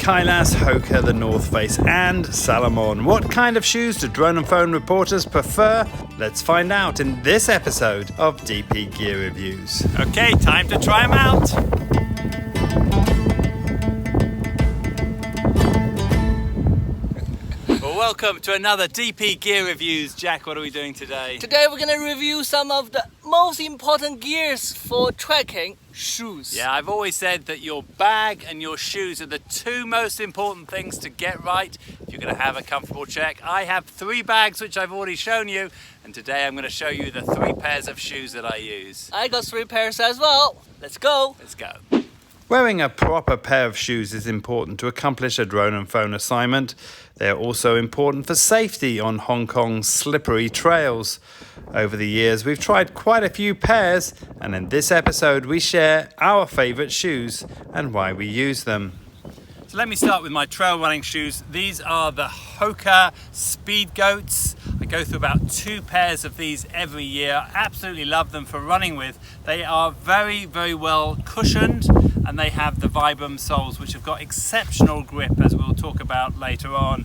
Kailas, Hoka, the North Face and Salomon. What kind of shoes do Drone and Phone reporters prefer? Let's find out in this episode of DP Gear Reviews. Okay, time to try them out. Welcome to another DP Gear Reviews. Jack, what are we doing today? Today we're going to review some of the most important gears for trekking shoes. Yeah, I've always said that your bag and your shoes are the two most important things to get right if you're going to have a comfortable trek. I have 3 bags which I've already shown you, and today I'm going to show you the 3 pairs of shoes that I use. I got 3 pairs as well. Let's go. Let's go. Wearing a proper pair of shoes is important to accomplish a drone and phone assignment. They are also important for safety on Hong Kong's slippery trails. Over the years, we've tried quite a few pairs, and in this episode, we share our favourite shoes and why we use them. So let me start with my trail running shoes. These are the Hoka Speed Goats. I go through about 2 pairs of these every year. Absolutely love them for running with. They are very, very well cushioned, and they have the Vibram soles, which have got exceptional grip, as we'll talk about later on.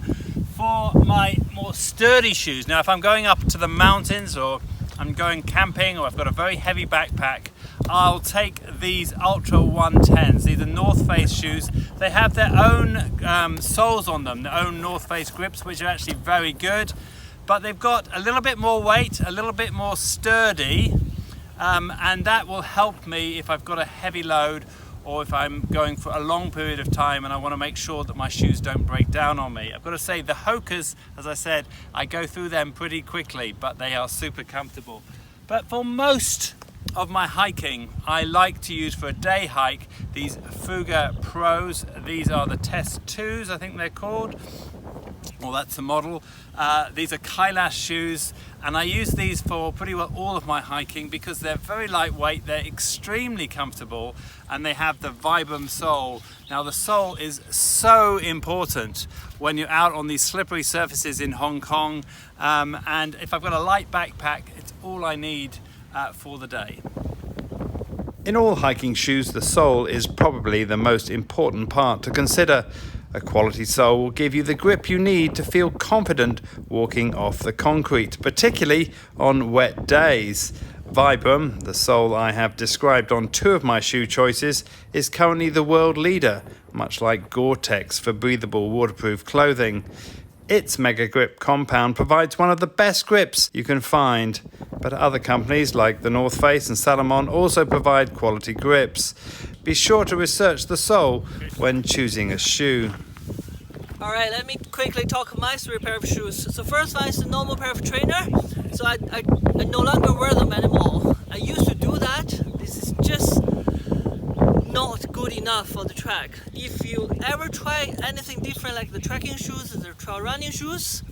For my more sturdy shoes, now if I'm going up to the mountains or I'm going camping or I've got a very heavy backpack, I'll take these Ultra 110s. These are North Face shoes. They have their own soles on them, their own North Face grips, which are actually very good, but they've got a little bit more weight, a little bit more sturdy, and that will help me if I've got a heavy load or if I'm going for a long period of time and I want to make sure that my shoes don't break down on me. I've got to say, the Hokas, as I said, I go through them pretty quickly, but they are super comfortable. But for most of my hiking, I like to use, for a day hike, these Fuga Pros. These are the Test 2s, I think they're called. Well, that's the model. These are Kailas shoes, and I use these for pretty well all of my hiking because they're very lightweight, they're extremely comfortable, and they have the Vibram sole. Now, the sole is so important when you're out on these slippery surfaces in Hong Kong, and if I've got a light backpack, it's all I need for the day. In all hiking shoes, the sole is probably the most important part to consider. A quality sole will give you the grip you need to feel confident walking off the concrete, particularly on wet days. Vibram, the sole I have described on 2 of my shoe choices, is currently the world leader, much like Gore-Tex for breathable waterproof clothing. Its Mega Grip compound provides one of the best grips you can find, but other companies like the North Face and Salomon also provide quality grips. Be sure to research the sole when choosing a shoe. Alright, let me quickly talk my 3 pair of shoes. So first one is the normal pair of trainer. So I no longer wear them anymore. I used to do that. This is just not good enough for the trek. If you ever try anything different like the trekking shoes or the trail running shoes,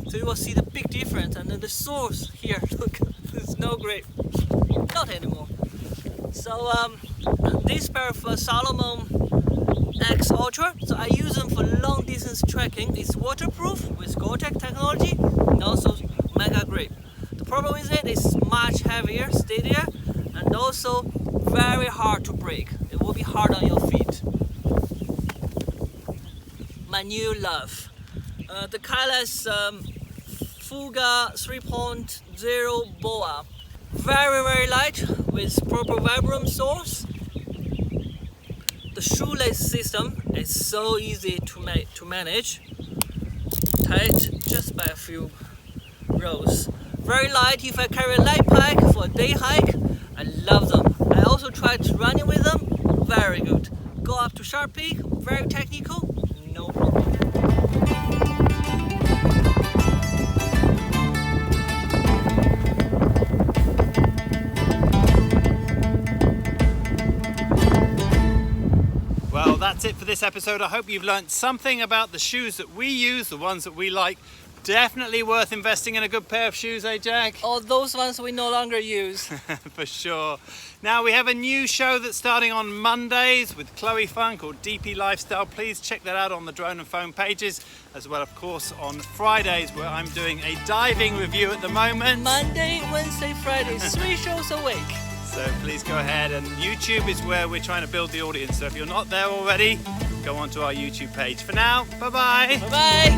so you will see the big difference. And then the soles here, look, there's no grip. Not anymore. So this pair of Salomon X Ultra, so I use them for long distance trekking. It's waterproof with Gore-Tex technology and also Mega Grip. The problem with it is much heavier, steadier, and also very hard to break. It will be hard on your feet. My new love, the Kailas Fuga 3.0 BOA. Very, very light with proper Vibram soles. The shoelace system is so easy to manage. Tight just by a few rows. Very light if I carry a light pack for a day hike. I love them. I also tried running with them. Very good. Go up to Sharp Peak. Very technical. No problem. That's it for this episode. I hope you've learned something about the shoes that we use, the ones that we like. Definitely worth investing in a good pair of shoes, eh, Jack? All those ones we no longer use. For sure. Now, we have a new show that's starting on Mondays with Chloe Funk called DP Lifestyle. Please check that out on the Drone and Phone pages, as well, of course, on Fridays, where I'm doing a diving review at the moment. Monday, Wednesday, Friday, 3 shows a week. So please go ahead, and YouTube is where we're trying to build the audience. So if you're not there already, go onto our YouTube page. For now, bye bye. Bye bye.